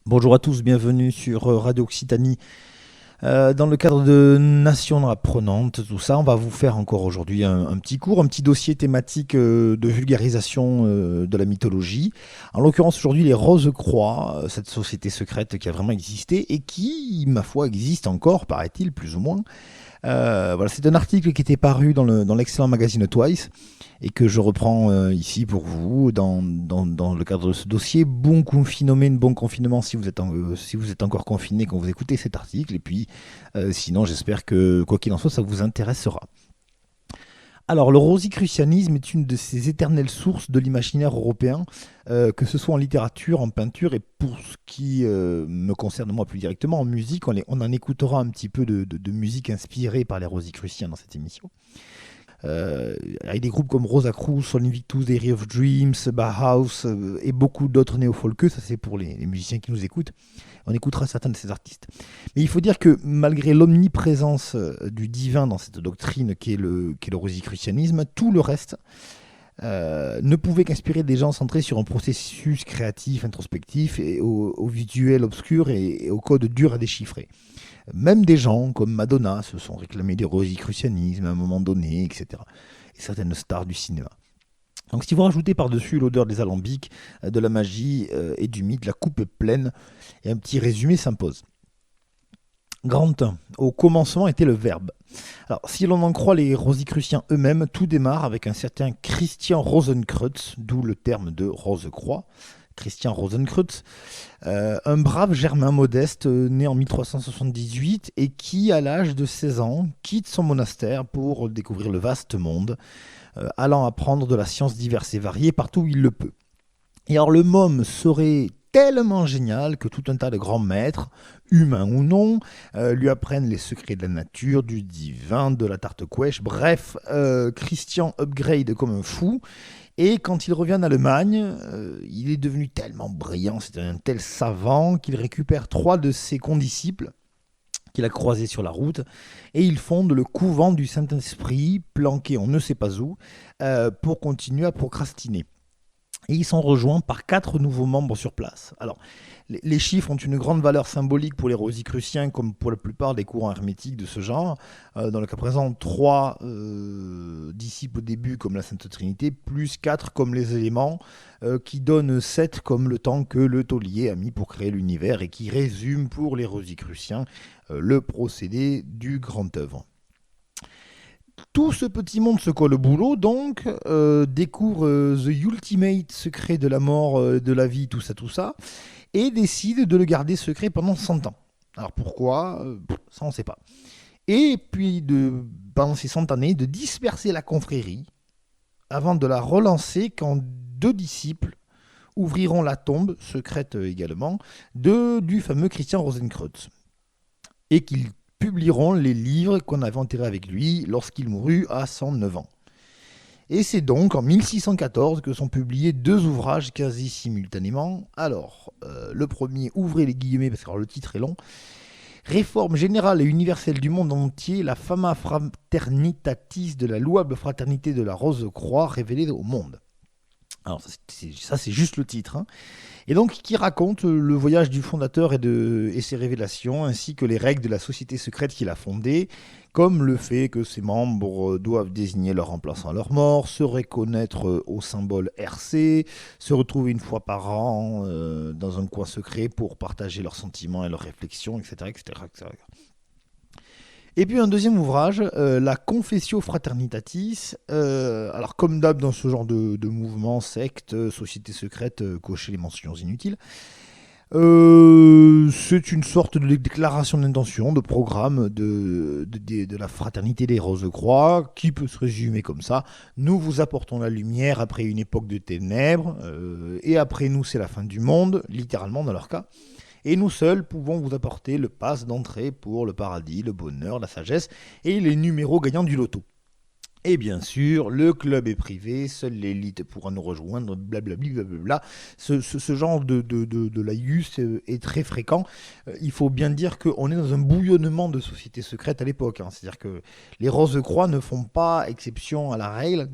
Bonjour à tous, bienvenue sur Radio Occitanie. Dans le cadre de Nations apprenantes, tout ça, on va vous faire encore aujourd'hui un petit cours, un petit dossier thématique de vulgarisation de la mythologie. En l'occurrence aujourd'hui les Rose-Croix, cette société secrète qui a vraiment existé et qui, ma foi, existe encore, paraît-il, plus ou moins. Voilà, c'est un article qui était paru dans l'excellent magazine Twice et que je reprends ici pour vous dans le cadre de ce dossier. Bon confinement si vous êtes encore confiné quand vous écoutez cet article. Et puis, sinon, j'espère que, quoi qu'il en soit, ça vous intéressera. Alors, le rosicrucianisme est une de ces éternelles sources de l'imaginaire européen, que ce soit en littérature, en peinture, et pour ce qui me concerne moi plus directement, en musique, on en écoutera un petit peu de musique inspirée par les rosicruciens dans cette émission. Avec des groupes comme Rosa Cruz, Sol Invictus, Theory of Dreams, Bauhaus et beaucoup d'autres néo-folkeux, ça c'est pour les musiciens qui nous écoutent. On écoutera certains de ces artistes. Mais il faut dire que malgré l'omniprésence du divin dans cette doctrine qui est le rosicrucianisme, tout le reste ne pouvait qu'inspirer des gens centrés sur un processus créatif, introspectif, et au visuel obscur et au code dur à déchiffrer. Même des gens comme Madonna se sont réclamés du rosicrucianisme à un moment donné, etc. Et certaines stars du cinéma. Donc si vous rajoutez par-dessus l'odeur des alambics, de la magie et du mythe, la coupe est pleine et un petit résumé s'impose. Grand 1. Au commencement était le Verbe. Alors, si l'on en croit les rosicruciens eux-mêmes, tout démarre avec un certain Christian Rosenkreutz, d'où le terme de Rose-Croix. Christian Rosenkreutz, un brave germain modeste né en 1378 et qui, à l'âge de 16 ans, quitte son monastère pour découvrir le vaste monde, allant apprendre de la science diverse et variée partout où il le peut. Et alors le môme serait tellement génial que tout un tas de grands maîtres, humains ou non, lui apprennent les secrets de la nature, du divin, de la tarte quèche. Bref, Christian upgrade comme un fou. Et quand il revient en Allemagne, il est devenu tellement brillant, c'est un tel savant qu'il récupère 3 de ses condisciples qu'il a croisés sur la route et il fonde le couvent du Saint-Esprit, planqué on ne sait pas où, pour continuer à procrastiner. Et ils sont rejoints par 4 nouveaux membres sur place. Alors, les chiffres ont une grande valeur symbolique pour les rosicruciens, comme pour la plupart des courants hermétiques de ce genre. Dans le cas présent, 3 disciples au début, comme la Sainte Trinité, plus 4 comme les éléments, qui donnent 7 comme le temps que le taulier a mis pour créer l'univers, et qui résume pour les rosicruciens le procédé du grand œuvre. Tout ce petit monde se colle au boulot, donc découvre The Ultimate secret de la mort, de la vie, tout ça, et décide de le garder secret pendant 100 ans. Alors pourquoi ça on ne sait pas. Et puis, pendant ces 100 années, de disperser la confrérie avant de la relancer quand 2 disciples ouvriront la tombe, secrète également, du fameux Christian Rosenkreutz. Et qu'ils publieront les livres qu'on avait enterrés avec lui lorsqu'il mourut à 109 ans. Et c'est donc en 1614 que sont publiés 2 ouvrages quasi simultanément. Alors, le premier, ouvrez les guillemets parce que le titre est long, Réforme générale et universelle du monde entier, la fama fraternitatis de la louable fraternité de la Rose-Croix révélée au monde. Alors ça c'est juste le titre, hein. Et donc qui raconte le voyage du fondateur et ses révélations, ainsi que les règles de la société secrète qu'il a fondée, comme le fait que ses membres doivent désigner leur remplaçant à leur mort, se reconnaître au symbole RC, se retrouver une fois par an dans un coin secret pour partager leurs sentiments et leurs réflexions, etc. etc., etc. Et puis un deuxième ouvrage, La Confessio Fraternitatis. Alors comme d'hab dans ce genre de mouvement, secte, société secrète, cocher les mentions inutiles. C'est une sorte de déclaration d'intention, de programme de la fraternité des Rose-Croix, qui peut se résumer comme ça. Nous vous apportons la lumière après une époque de ténèbres, et après nous c'est la fin du monde, littéralement dans leur cas. Et nous seuls pouvons vous apporter le pass d'entrée pour le paradis, le bonheur, la sagesse et les numéros gagnants du loto. Et bien sûr, le club est privé, seule l'élite pourra nous rejoindre, blablabla. Blablabla. Ce genre de laïus est très fréquent. Il faut bien dire qu'on est dans un bouillonnement de sociétés secrètes à l'époque, hein. C'est-à-dire que les Rose-Croix ne font pas exception à la règle.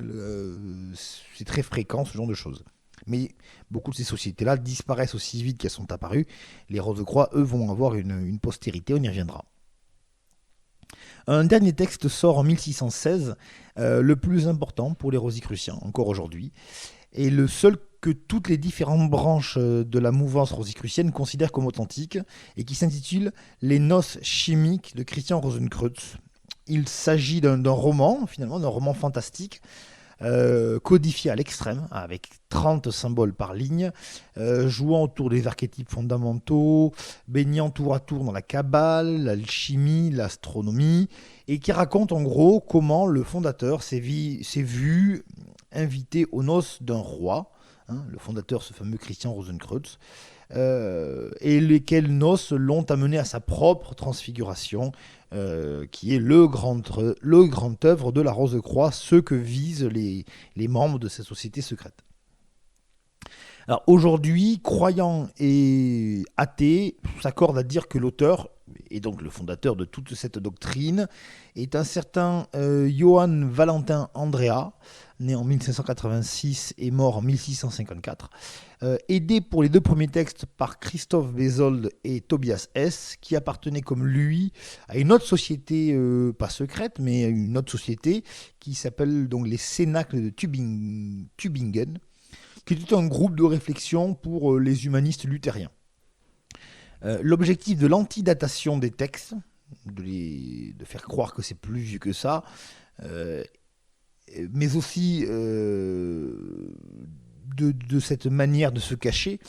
C'est très fréquent ce genre de choses. Mais beaucoup de ces sociétés-là disparaissent aussi vite qu'elles sont apparues. Les Rose-Croix, eux, vont avoir une postérité, on y reviendra. Un dernier texte sort en 1616, le plus important pour les Rosicruciens, encore aujourd'hui, et le seul que toutes les différentes branches de la mouvance rosicrucienne considèrent comme authentique, et qui s'intitule Les Noces chimiques de Christian Rosenkreutz. Il s'agit d'un roman, finalement, d'un roman fantastique, codifié à l'extrême, avec 30 symboles par ligne, jouant autour des archétypes fondamentaux, baignant tour à tour dans la Kabbale, l'alchimie, l'astronomie, et qui raconte en gros comment le fondateur s'est vu invité aux noces d'un roi, le fondateur, ce fameux Christian Rosenkreutz, et lesquelles noces l'ont amené à sa propre transfiguration, qui est le grand œuvre de la Rose-Croix, ce que visent les membres de cette société secrète. Alors aujourd'hui, croyants et athées s'accordent à dire que l'auteur, et donc le fondateur de toute cette doctrine, est un certain Johann Valentin Andrea, né en 1586 et mort en 1654, aidé pour les deux premiers textes par Christophe Bezold et Tobias Hess, qui appartenaient comme lui à une autre société, pas secrète, mais une autre société qui s'appelle donc les Cénacles de Tübingen, qui était un groupe de réflexion pour les humanistes luthériens. L'objectif de l'antidatation des textes, de faire croire que c'est plus vieux que ça, mais aussi de cette manière de se cacher,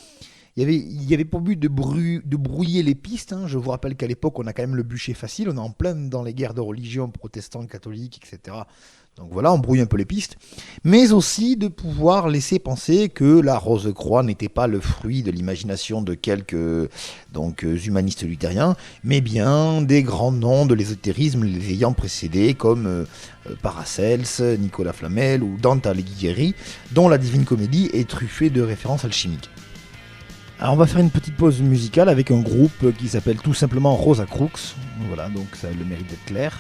il y avait pour but de brouiller les pistes. Je vous rappelle qu'à l'époque, on a quand même le bûcher facile, on est en plein dans les guerres de religion, protestants, catholiques, etc. Donc voilà, on brouille un peu les pistes, mais aussi de pouvoir laisser penser que la Rose-Croix n'était pas le fruit de l'imagination de quelques humanistes luthériens, mais bien des grands noms de l'ésotérisme les ayant précédés, comme Paracels, Nicolas Flamel ou Dante Alighieri, dont la Divine Comédie est truffée de références alchimiques. Alors on va faire une petite pause musicale avec un groupe qui s'appelle tout simplement Rosa Crux, voilà, donc ça a le mérite d'être clair,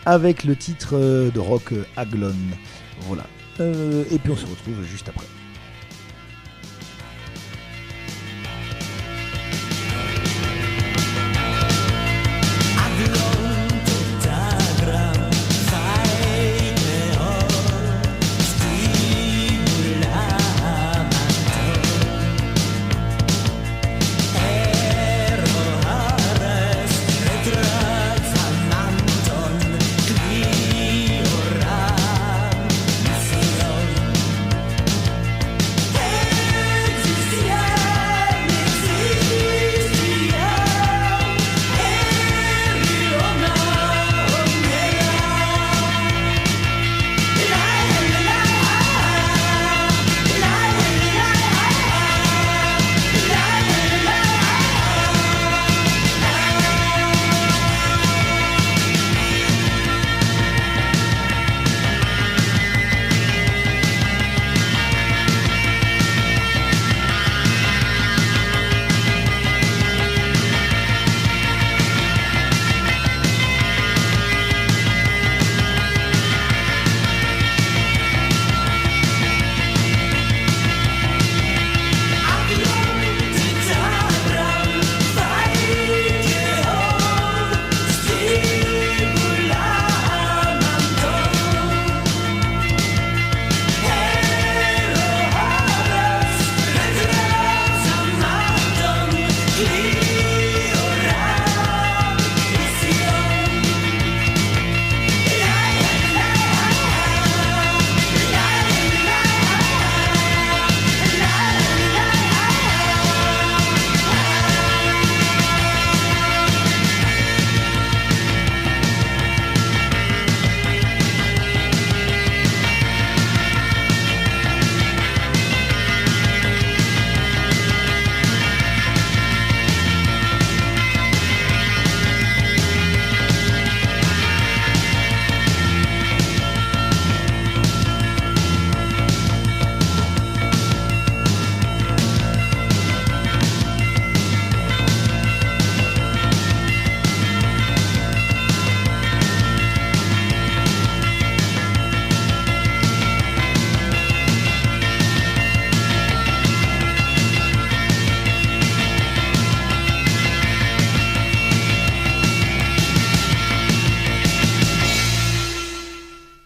avec le titre de rock Aglon, voilà, et puis on se retrouve juste après.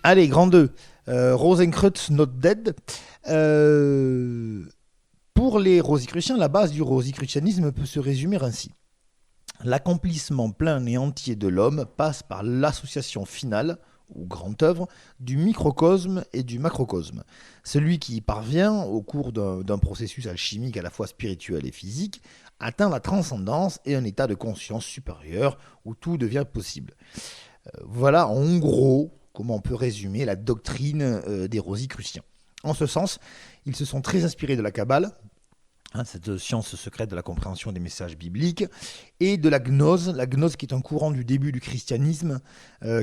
Allez, grand 2. Rosenkreuz not dead. Euh, pour les rosicruciens, la base du rosicrucianisme peut se résumer ainsi. L'accomplissement plein et entier de l'homme passe par l'association finale, ou grande œuvre, du microcosme et du macrocosme. Celui qui y parvient, au cours d'un processus alchimique à la fois spirituel et physique, atteint la transcendance et un état de conscience supérieur où tout devient possible. Voilà en gros comment on peut résumer la doctrine des rosicruciens. En ce sens, ils se sont très inspirés de la Kabbale, cette science secrète de la compréhension des messages bibliques, et de la gnose qui est un courant du début du christianisme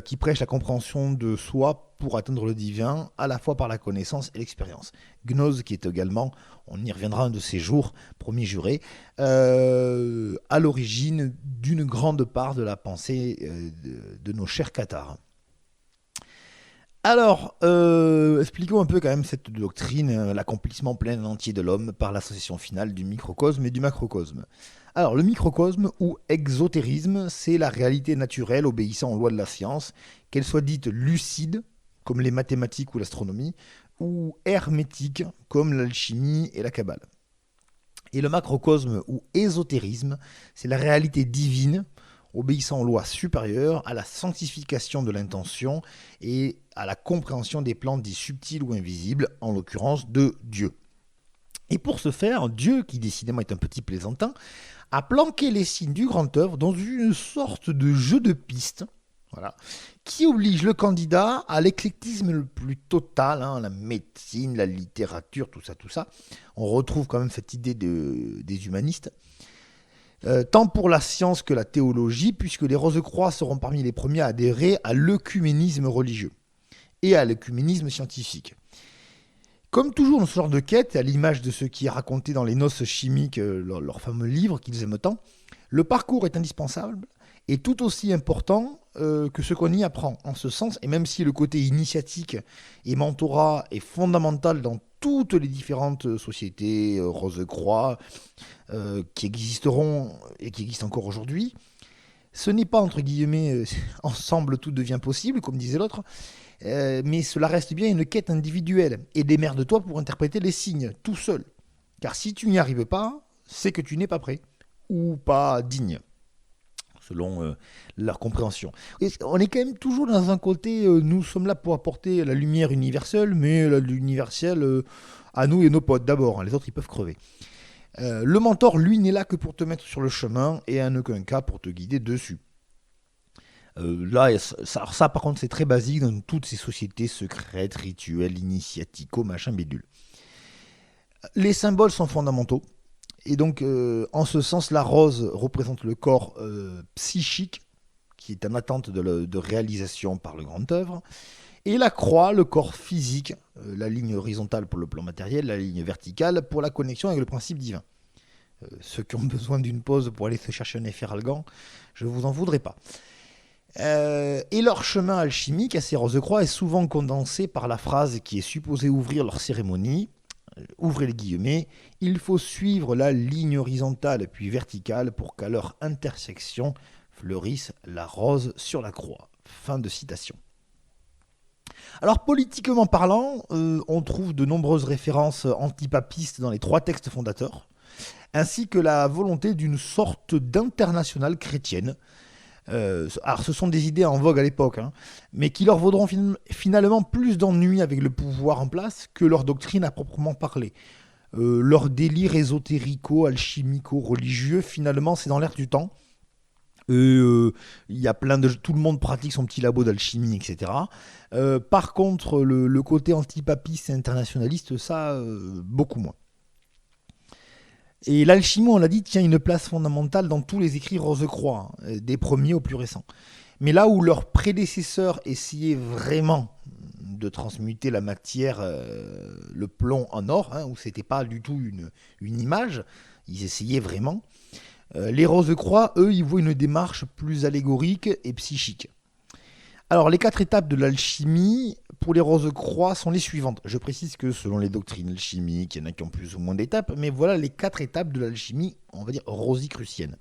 qui prêche la compréhension de soi pour atteindre le divin, à la fois par la connaissance et l'expérience. Gnose qui est également, on y reviendra un de ces jours, promis juré, à l'origine d'une grande part de la pensée de nos chers cathares. Alors, expliquons un peu quand même cette doctrine, l'accomplissement plein et entier de l'homme par l'association finale du microcosme et du macrocosme. Alors, le microcosme ou exotérisme, c'est la réalité naturelle obéissant aux lois de la science, qu'elle soit dite lucide, comme les mathématiques ou l'astronomie, ou hermétique, comme l'alchimie et la Kabbale. Et le macrocosme ou ésotérisme, c'est la réalité divine, obéissant aux lois supérieures, à la sanctification de l'intention et à la compréhension des plans dits subtils ou invisibles, en l'occurrence de Dieu. Et pour ce faire, Dieu, qui décidément est un petit plaisantin, a planqué les signes du grand œuvre dans une sorte de jeu de piste, voilà, qui oblige le candidat à l'éclectisme le plus total, la médecine, la littérature, tout ça. On retrouve quand même cette idée des humanistes. Tant pour la science que la théologie, puisque les Rosecroix seront parmi les premiers à adhérer à l'œcuménisme religieux et à l'œcuménisme scientifique. Comme toujours dans ce genre de quête, à l'image de ce qui est raconté dans les Noces chimiques, leur fameux livre qu'ils aiment tant, le parcours est indispensable et tout aussi important que ce qu'on y apprend. En ce sens, et même si le côté initiatique et mentorat est fondamental dans toutes les différentes sociétés Rosecroix qui existeront et qui existent encore aujourd'hui, ce n'est pas, entre guillemets, ensemble tout devient possible, comme disait l'autre, mais cela reste bien une quête individuelle. Et démerde-toi pour interpréter les signes, tout seul. Car si tu n'y arrives pas, c'est que tu n'es pas prêt, ou pas digne, selon leur compréhension. Et on est quand même toujours dans un côté, nous sommes là pour apporter la lumière universelle, mais l'universel à nous et nos potes d'abord, les autres ils peuvent crever. Le mentor, lui, n'est là que pour te mettre sur le chemin et en aucun cas pour te guider dessus. Là, ça, par contre, c'est très basique dans toutes ces sociétés secrètes, rituelles, initiatico, machin, bidule. Les symboles sont fondamentaux. Et donc, en ce sens, la rose représente le corps psychique, qui est en attente de réalisation par le grand œuvre. Et la croix, le corps physique, la ligne horizontale pour le plan matériel, la ligne verticale pour la connexion avec le principe divin. Ceux qui ont besoin d'une pause pour aller se chercher un efferalgan, je ne vous en voudrais pas. Et leur chemin alchimique à ces Rosecroix est souvent condensé par la phrase qui est supposée ouvrir leur cérémonie. Ouvrez les guillemets, il faut suivre la ligne horizontale puis verticale pour qu'à leur intersection fleurisse la rose sur la croix. Fin de citation. Alors politiquement parlant, on trouve de nombreuses références antipapistes dans les 3 textes fondateurs, ainsi que la volonté d'une sorte d'internationale chrétienne. Alors ce sont des idées en vogue à l'époque, mais qui leur vaudront finalement plus d'ennuis avec le pouvoir en place que leur doctrine à proprement parler. Leur délire ésotérico-alchimico-religieux, finalement, c'est dans l'air du temps. Il y a tout le monde pratique son petit labo d'alchimie, etc. Par contre, le côté antipapiste et internationaliste, ça, beaucoup moins. Et l'alchimie, on l'a dit, tient une place fondamentale dans tous les écrits Rosecroix, des premiers aux plus récents. Mais là où leurs prédécesseurs essayaient vraiment de transmuter la matière, le plomb en or, où c'était pas du tout une image, ils essayaient vraiment. Les Rosecroix, eux, ils voient une démarche plus allégorique et psychique. Alors, les 4 étapes de l'alchimie, pour les Rosecroix, sont les suivantes. Je précise que selon les doctrines alchimiques, il y en a qui ont plus ou moins d'étapes, mais voilà les 4 étapes de l'alchimie, on va dire, rosicrucienne.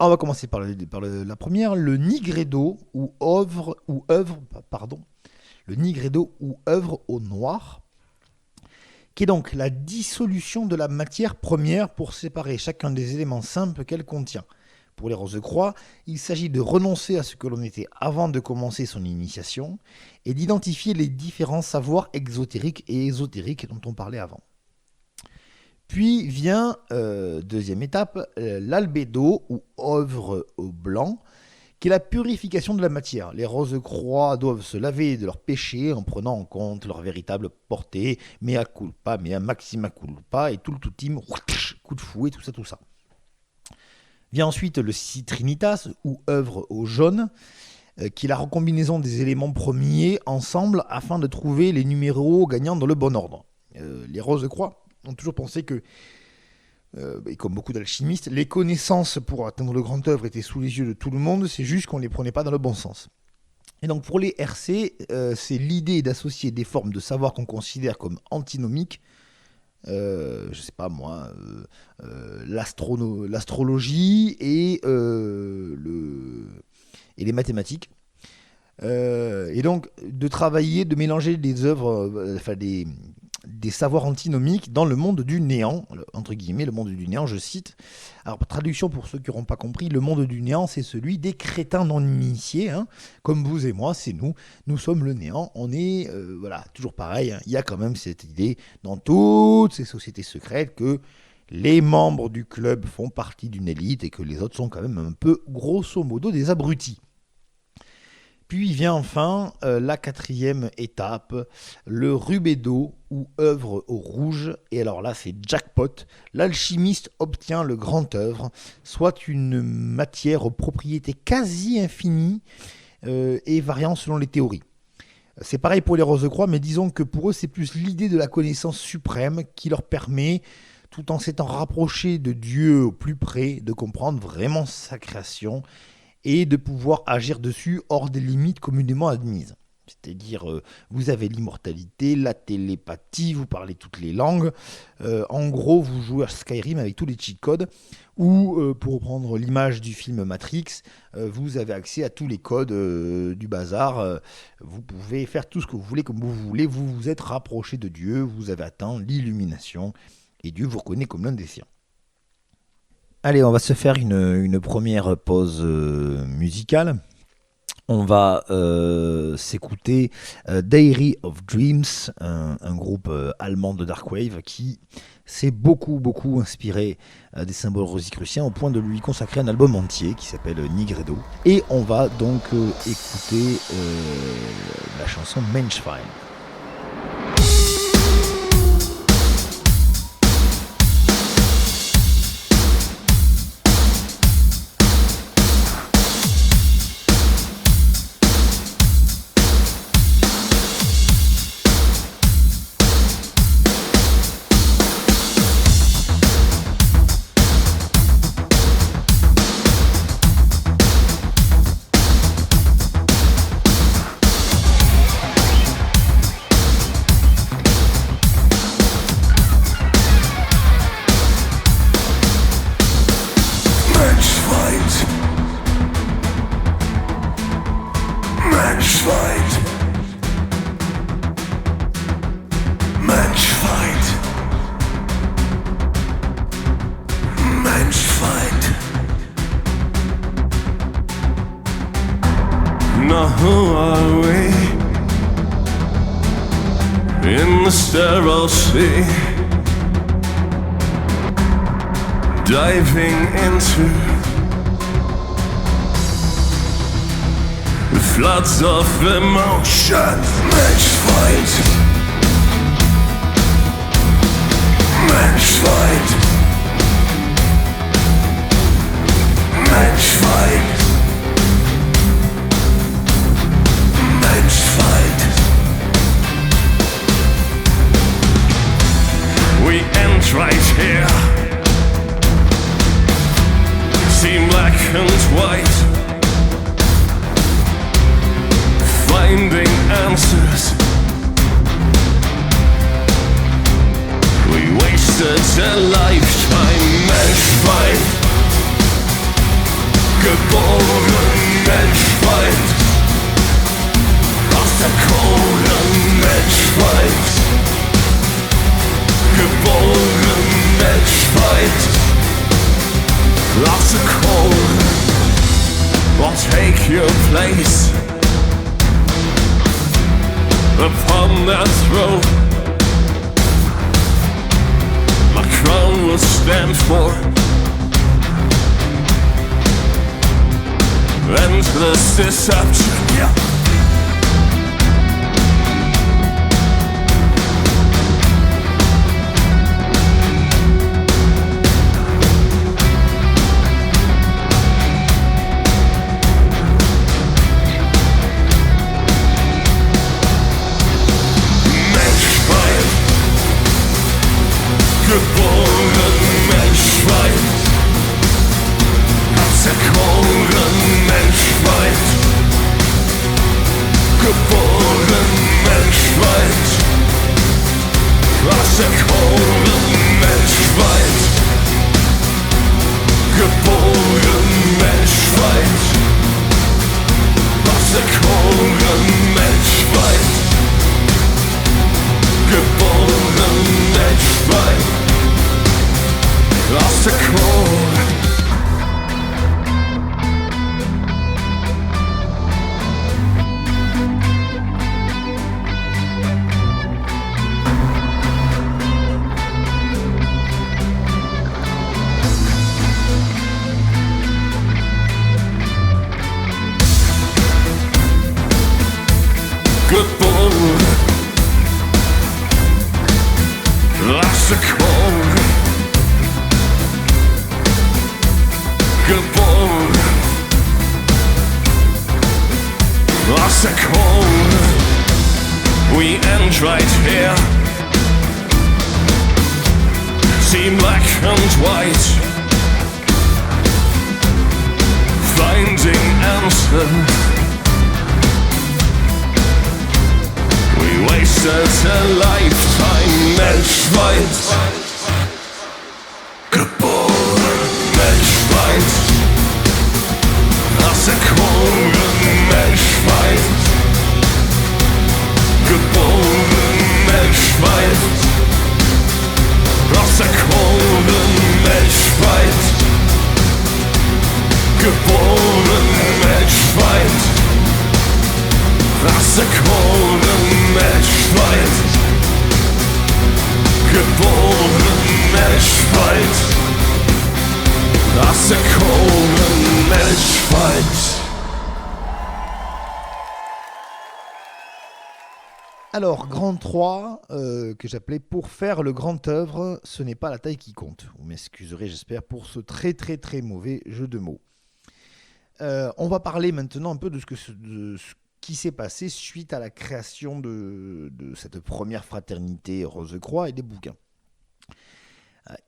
On va commencer par la première, le nigredo, ou œuvre, le nigredo ou œuvre au noir, qui est donc la dissolution de la matière première pour séparer chacun des éléments simples qu'elle contient. Pour les Rose-Croix, il s'agit de renoncer à ce que l'on était avant de commencer son initiation et d'identifier les différents savoirs exotériques et ésotériques dont on parlait avant. Puis vient, deuxième étape, l'albédo ou œuvre au blanc, qui est la purification de la matière. Les Rose-Croix doivent se laver de leurs péchés en prenant en compte leur véritable portée, mea culpa, mea maxima culpa, et tout le tout-team, coup de fouet, tout ça. Vient ensuite le citrinitas, ou œuvre au jaune, qui est la recombinaison des éléments premiers ensemble afin de trouver les numéros gagnants dans le bon ordre. Les Rose-Croix ont toujours pensé que, et comme beaucoup d'alchimistes, les connaissances pour atteindre le grand œuvre étaient sous les yeux de tout le monde, c'est juste qu'on ne les prenait pas dans le bon sens. Et donc pour les RC, c'est l'idée d'associer des formes de savoir qu'on considère comme antinomiques, je sais pas moi, l'astrologie et les mathématiques. Et donc de travailler, de mélanger des œuvres, des savoirs antinomiques dans le monde du néant, entre guillemets, le monde du néant, je cite. Alors, traduction pour ceux qui n'auront pas compris, le monde du néant, c'est celui des crétins non initiés, hein, comme vous et moi, c'est nous sommes le néant, on est, toujours pareil, hein, il y a quand même cette idée dans toutes ces sociétés secrètes que les membres du club font partie d'une élite et que les autres sont quand même un peu, grosso modo, des abrutis. Puis vient enfin la quatrième étape, le rubédo ou œuvre au rouge. Et alors là, c'est jackpot. L'alchimiste obtient le grand œuvre, soit une matière aux propriétés quasi infinies et variant selon les théories. C'est pareil pour les Rose-Croix, mais disons que pour eux, c'est plus l'idée de la connaissance suprême qui leur permet, tout en s'étant rapprochés de Dieu au plus près, de comprendre vraiment sa création et de pouvoir agir dessus hors des limites communément admises. C'est-à-dire, vous avez l'immortalité, la télépathie, vous parlez toutes les langues. En gros, vous jouez à Skyrim avec tous les cheat codes. Ou, pour reprendre l'image du film Matrix, vous avez accès à tous les codes du bazar. Vous pouvez faire tout ce que vous voulez comme vous voulez. Vous vous êtes rapproché de Dieu, vous avez atteint l'illumination. Et Dieu vous reconnaît comme l'un des siens. Allez, on va se faire une première pause musicale. On va s'écouter Diary of Dreams, un groupe allemand de Dark Wave qui s'est beaucoup inspiré des symboles rosicruciens au point de lui consacrer un album entier qui s'appelle Nigredo. Et on va donc écouter la chanson Menschwein. Now who are we in the sterile sea, diving into the floods of emotion? Menschheit, Menschheit, Menschheit, Menschheit. We end right here, seem black and white, finding answers. We wasted a lifetime. Menschheit, geboren Menschheit, aus der Kohle I'll take your place upon that throne. My crown will stand for endless deception. Yeah. Geboren Menschheit, zerkoren Menschheit, geboren Menschheit, zerkoren Menschheit, geboren Menschheit, zerkoren Menschheit, geboren Menschheit. Lost the core. Geboren. Lost the core. Geboren aus der Krone. We end right here. See black and white, finding answers. We wasted a lifetime. Menschheit. Aus der Krone Menschheit, geboren Menschheit, aus der Krone Menschheit, geboren Menschheit, aus der Krone Menschheit, geboren Menschheit. Aus der Krone Menschheit. Alors, grand 3, que j'appelais pour faire le grand œuvre, ce n'est pas la taille qui compte. Vous m'excuserez, j'espère, pour ce très très très mauvais jeu de mots. On va parler maintenant un peu de ce qui s'est passé suite à la création de cette première fraternité Rose-Croix et des bouquins.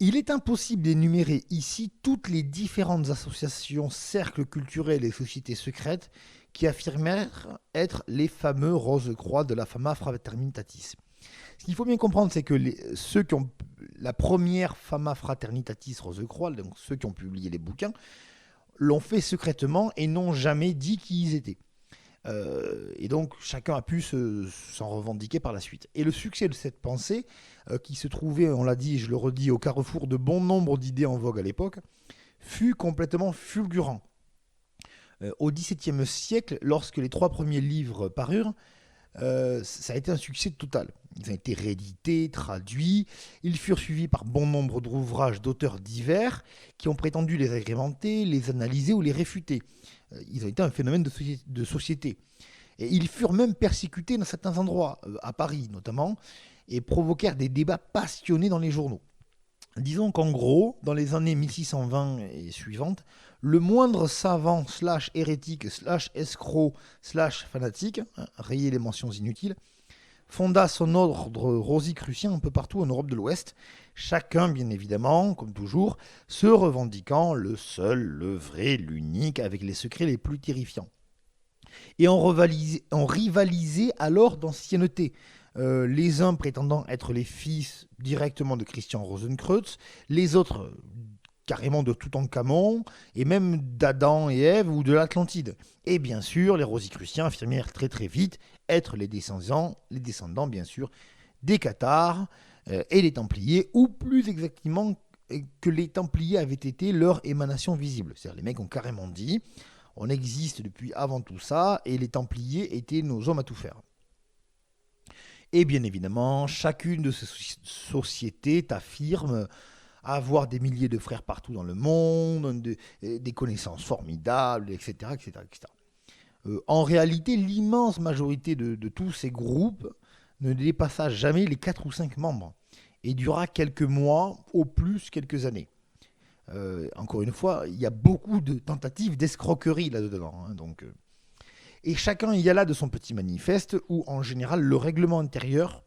Il est impossible d'énumérer ici toutes les différentes associations, cercles culturels et sociétés secrètes qui affirmèrent être les fameux Rose-Croix de la Fama Fraternitatis. Ce qu'il faut bien comprendre, c'est que ceux qui ont la première Fama Fraternitatis Rose-Croix, donc ceux qui ont publié les bouquins, l'ont fait secrètement et n'ont jamais dit qui ils étaient. Et donc chacun a pu s'en revendiquer par la suite. Et le succès de cette pensée, qui se trouvait, on l'a dit et je le redis, au carrefour de bon nombre d'idées en vogue à l'époque, fut complètement fulgurant. Au XVIIe siècle, lorsque les 3 premiers livres parurent, ça a été un succès total. Ils ont été réédités, traduits, ils furent suivis par bon nombre d'ouvrages d'auteurs divers qui ont prétendu les agrémenter, les analyser ou les réfuter. Ils ont été un phénomène de société. Et ils furent même persécutés dans certains endroits, à Paris notamment, et provoquèrent des débats passionnés dans les journaux. Disons qu'en gros, dans les années 1620 et suivantes, le moindre savant / hérétique / escroc / fanatique, rayez les mentions inutiles, fonda son ordre rosicrucien un peu partout en Europe de l'Ouest, chacun bien évidemment, comme toujours, se revendiquant le seul, le vrai, l'unique, avec les secrets les plus terrifiants. Et on rivalisait alors d'ancienneté, les uns prétendant être les fils directement de Christian Rosenkreutz, les autres carrément de Toutankhamon, et même d'Adam et Ève ou de l'Atlantide. Et bien sûr, les Rosicruciens affirmèrent très très vite être les descendants bien sûr, des Cathares et les Templiers, ou plus exactement que les Templiers avaient été leur émanation visible. C'est-à-dire les mecs ont carrément dit, On existe depuis avant tout ça, et les Templiers étaient nos hommes à tout faire. Et bien évidemment, chacune de ces sociétés t'affirme avoir des milliers de frères partout dans le monde, des connaissances formidables, etc. etc., etc. En réalité, l'immense majorité de tous ces groupes ne dépassa jamais les 4 ou 5 membres et dura quelques mois, au plus quelques années. Encore une fois, il y a beaucoup de tentatives d'escroquerie là-dedans. Et chacun y alla de son petit manifeste où, en général, le règlement intérieur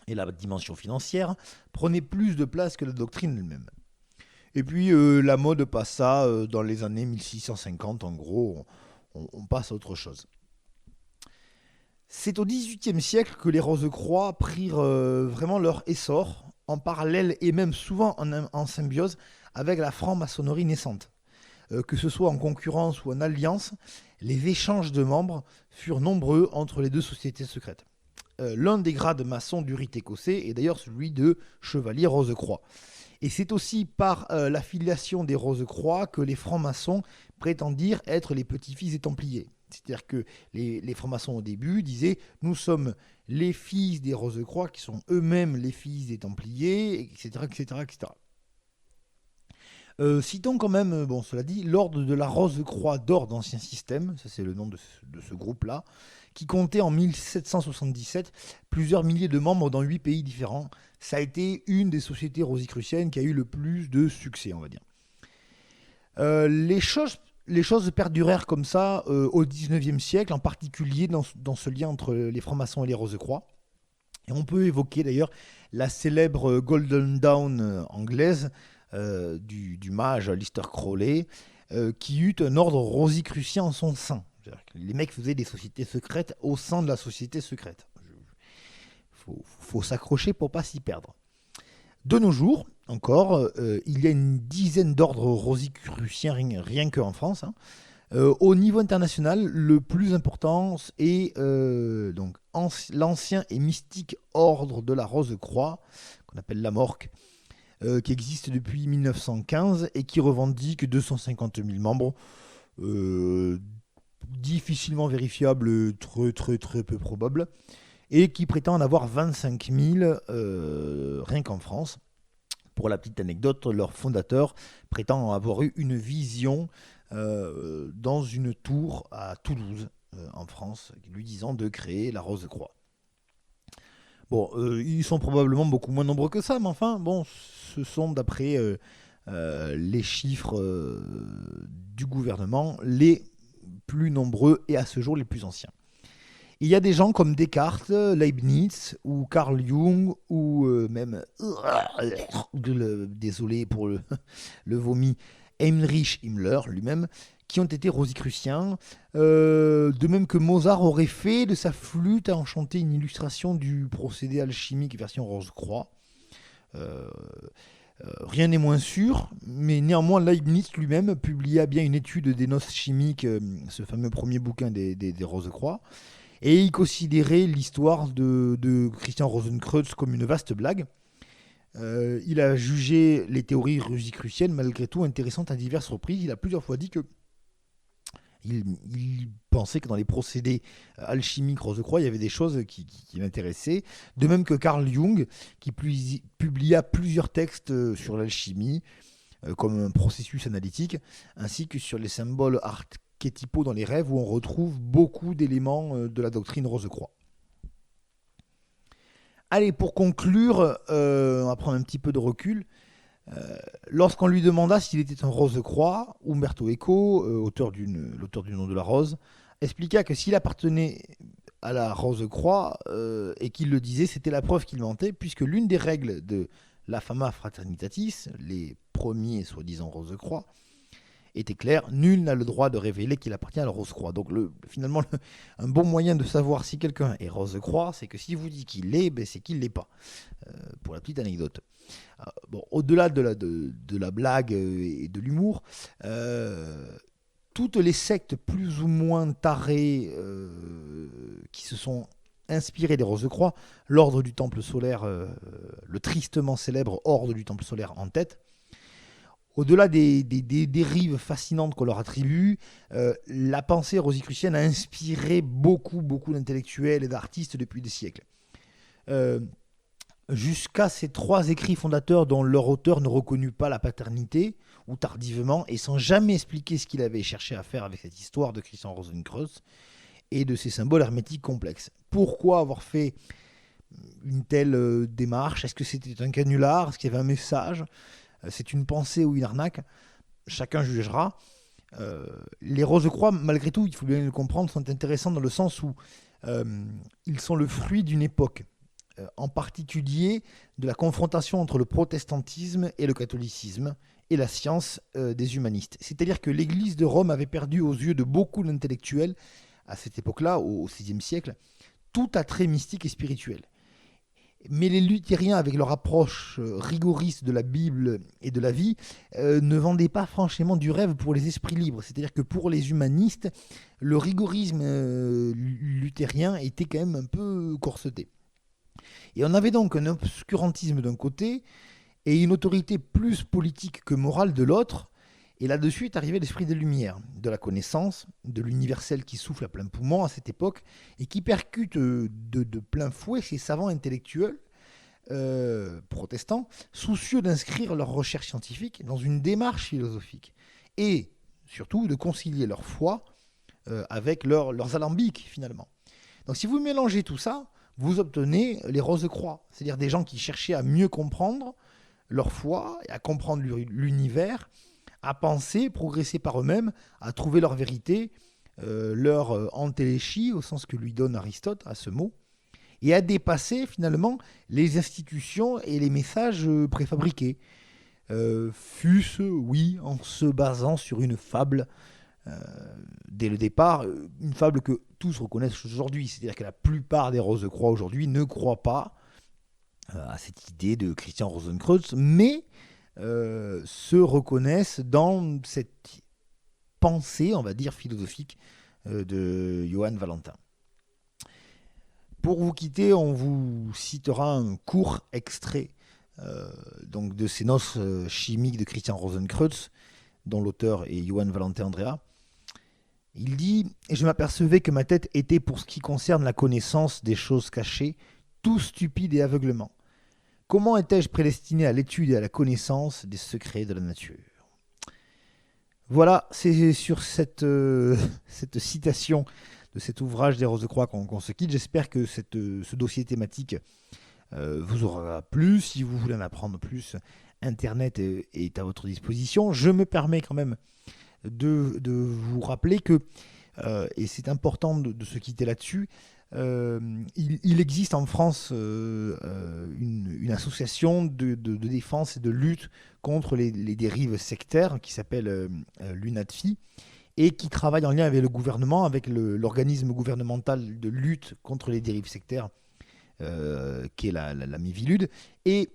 et la dimension financière prenaient plus de place que la doctrine elle-même. Et puis, la mode passa dans les années 1650, en gros, on passe à autre chose. C'est au XVIIIe siècle que les Rose-Croix prirent vraiment leur essor, en parallèle et même souvent en symbiose avec la franc-maçonnerie naissante. Que ce soit en concurrence ou en alliance, les échanges de membres furent nombreux entre les deux sociétés secrètes. L'un des grades maçons du rite écossais est d'ailleurs celui de chevalier Rose-Croix. Et c'est aussi par l'affiliation des Rose-Croix que les francs-maçons prétendirent être les petits-fils des Templiers. C'est-à-dire que les francs-maçons au début disaient « Nous sommes les fils des Rose-Croix qui sont eux-mêmes les fils des Templiers, etc. etc., etc. » Citons quand même, cela dit, l'ordre de la Rose-Croix d'Or d'Ancien Système, ça c'est le nom de ce groupe-là, qui comptait en 1777 plusieurs milliers de membres dans 8 pays différents. Ça a été une des sociétés rosicruciennes qui a eu le plus de succès, on va dire. Les choses perdurèrent comme ça au XIXe siècle, en particulier dans ce lien entre les francs-maçons et les Rose-Croix. Et on peut évoquer d'ailleurs la célèbre Golden Dawn anglaise, du mage Aleister Crowley, qui eut un ordre rosicrucien en son sein. Les mecs faisaient des sociétés secrètes au sein de la société secrète. Faut s'accrocher pour pas s'y perdre. De nos jours, encore, il y a une dizaine d'ordres rosicruciens rien qu'en France. Au niveau international, le plus important est l'ancien et mystique ordre de la Rose-Croix, qu'on appelle la Morque, qui existe depuis 1915 et qui revendique 250 000 membres, difficilement vérifiable, très très très peu probable, et qui prétend en avoir 25 000 rien qu'en France. Pour la petite anecdote, leur fondateur prétend avoir eu une vision dans une tour à Toulouse, en France, lui disant de créer la Rose-Croix. Ils sont probablement beaucoup moins nombreux que ça, mais enfin, ce sont d'après les chiffres du gouvernement les plus nombreux et à ce jour les plus anciens. Il y a des gens comme Descartes, Leibniz ou Carl Jung ou même, désolé pour le vomi, Heinrich Himmler lui-même, qui ont été rosicruciens, de même que Mozart aurait fait de sa flûte à enchanter une illustration du procédé alchimique version Rose-Croix. Rien n'est moins sûr, mais néanmoins Leibniz lui-même publia bien une étude des noces chimiques, ce fameux premier bouquin des Rose-Croix, et il considérait l'histoire de Christian Rosenkreuz comme une vaste blague. Il a jugé les théories rosicruciennes malgré tout intéressantes à diverses reprises. Il a plusieurs fois dit que il pensait que dans les procédés alchimiques Rose-Croix, il y avait des choses qui l'intéressaient. De même que Carl Jung, qui publia plusieurs textes sur l'alchimie, comme un processus analytique, ainsi que sur les symboles archétypaux dans les rêves, où on retrouve beaucoup d'éléments de la doctrine Rose-Croix. Allez, pour conclure, on va prendre un petit peu de recul. Lorsqu'on lui demanda s'il était un Rose-Croix, Umberto Eco, l'auteur du nom de la rose, expliqua que s'il appartenait à la Rose-Croix et qu'il le disait, c'était la preuve qu'il mentait, puisque l'une des règles de la Fama Fraternitatis, les premiers soi-disant Rose-Croix, était claire, nul n'a le droit de révéler qu'il appartient à la Rose-Croix. Donc finalement, un bon moyen de savoir si quelqu'un est Rose-Croix, c'est que s'il vous dit qu'il l'est, c'est qu'il ne l'est pas. Pour la petite anecdote. Au-delà de la blague et de l'humour, toutes les sectes plus ou moins tarées qui se sont inspirées des Rose-Croix, l'ordre du Temple solaire, le tristement célèbre ordre du Temple solaire en tête, Au-delà des dérives fascinantes qu'on leur attribue, la pensée rosicrucienne a inspiré beaucoup d'intellectuels et d'artistes depuis des siècles. Euh, Jusqu'à ces 3 écrits fondateurs dont leur auteur ne reconnut pas la paternité, ou tardivement, et sans jamais expliquer ce qu'il avait cherché à faire avec cette histoire de Christian Rosenkreuz et de ces symboles hermétiques complexes. Pourquoi avoir fait une telle démarche? Est-ce que c'était un canular? Est-ce qu'il y avait un message? C'est une pensée ou une arnaque? Chacun jugera. Les Rose-Croix, malgré tout, il faut bien le comprendre, sont intéressants dans le sens où ils sont le fruit d'une époque, en particulier de la confrontation entre le protestantisme et le catholicisme et la science des humanistes. C'est-à-dire que l'Église de Rome avait perdu aux yeux de beaucoup d'intellectuels, à cette époque-là, au VIe siècle, tout attrait mystique et spirituel. Mais les luthériens, avec leur approche rigoriste de la Bible et de la vie, ne vendaient pas franchement du rêve pour les esprits libres. C'est-à-dire que pour les humanistes, le rigorisme luthérien était quand même un peu corseté. Et on avait donc un obscurantisme d'un côté et une autorité plus politique que morale de l'autre. Et là-dessus est arrivé l'esprit des Lumières, de la connaissance, de l'universel qui souffle à plein poumon à cette époque et qui percute de plein fouet ces savants intellectuels protestants, soucieux d'inscrire leurs recherches scientifiques dans une démarche philosophique et surtout de concilier leur foi avec leurs alambics finalement. Donc si vous mélangez tout ça, vous obtenez les Rose-Croix, c'est-à-dire des gens qui cherchaient à mieux comprendre leur foi et à comprendre l'univers, à penser, progresser par eux-mêmes, à trouver leur vérité, leur antéléchie, au sens que lui donne Aristote à ce mot, et à dépasser finalement les institutions et les messages préfabriqués. Fût-ce, oui, en se basant sur une fable, dès le départ, une fable que tous reconnaissent aujourd'hui, c'est-à-dire que la plupart des Rose-Croix aujourd'hui ne croient pas à cette idée de Christian Rosenkreuz, mais se reconnaissent dans cette pensée, on va dire, philosophique de Johann Valentin. Pour vous quitter, on vous citera un court extrait donc de ces noces chimiques de Christian Rosenkreuz, dont l'auteur est Johann Valentin Andrea. Il dit « Je m'apercevais que ma tête était, pour ce qui concerne la connaissance des choses cachées, tout stupide et aveuglement. Comment étais-je prédestiné à l'étude et à la connaissance des secrets de la nature ?» Voilà, c'est sur cette citation de cet ouvrage des Rose-Croix qu'on se quitte. J'espère que ce dossier thématique vous aura plu. Si vous voulez en apprendre plus, Internet est à votre disposition. Je me permets quand même de vous rappeler que, et c'est important de se quitter là-dessus, il existe en France une association de défense et de lutte contre les dérives sectaires qui s'appelle l'UNADFI et qui travaille en lien avec le gouvernement, avec l'organisme gouvernemental de lutte contre les dérives sectaires qui est la Miviludes. Et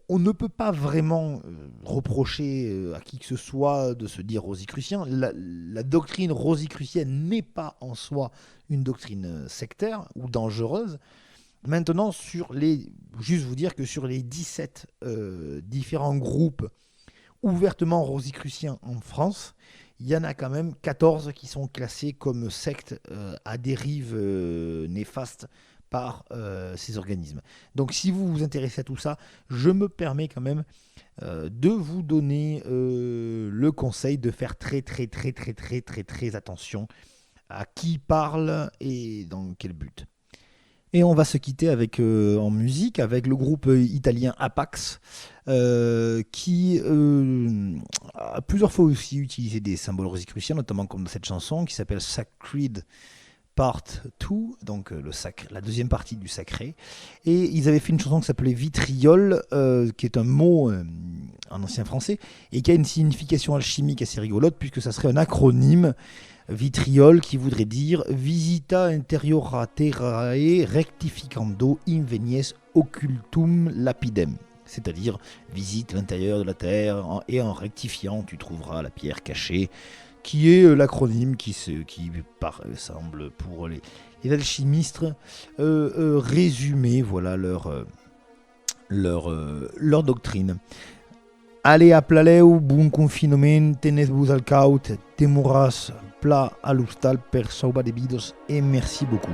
on ne peut pas vraiment reprocher à qui que ce soit de se dire rosicrucien. La doctrine rosicrucienne n'est pas en soi une doctrine sectaire ou dangereuse. Maintenant, juste vous dire que sur les 17 différents groupes ouvertement rosicruciens en France, il y en a quand même 14 qui sont classés comme sectes à dérive néfaste par ces organismes. Donc si vous vous intéressez à tout ça, je me permets quand même de vous donner le conseil de faire très attention à qui parle et dans quel but. Et on va se quitter en musique avec le groupe italien Apax qui a plusieurs fois aussi utilisé des symboles rosicruciens, notamment comme dans cette chanson qui s'appelle Sacred Part 2, donc la deuxième partie du sacré. Et ils avaient fait une chanson qui s'appelait Vitriol, qui est un mot en ancien français, et qui a une signification alchimique assez rigolote, puisque ça serait un acronyme, Vitriol, qui voudrait dire Visita interiora terrae rectificando invenies occultum lapidem. C'est-à-dire, visite l'intérieur de la terre, et en rectifiant, tu trouveras la pierre cachée, qui est l'acronyme qui semble pour les alchimistes résumer voilà, leur doctrine. Allez a plaleu, bon confinement, tenez-vous al caut, temoras pla à l'hostal per sauvar des bidos et merci beaucoup.